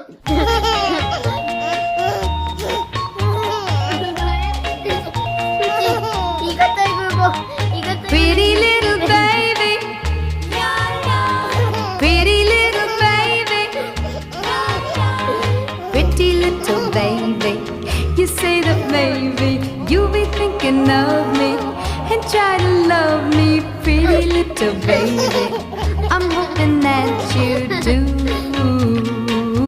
이것도 굵고 이것도 Pretty little baby, pretty little baby, pretty little baby. You say that maybe you'll be thinking of me and try to love me, pretty little baby. I'm hoping that you do.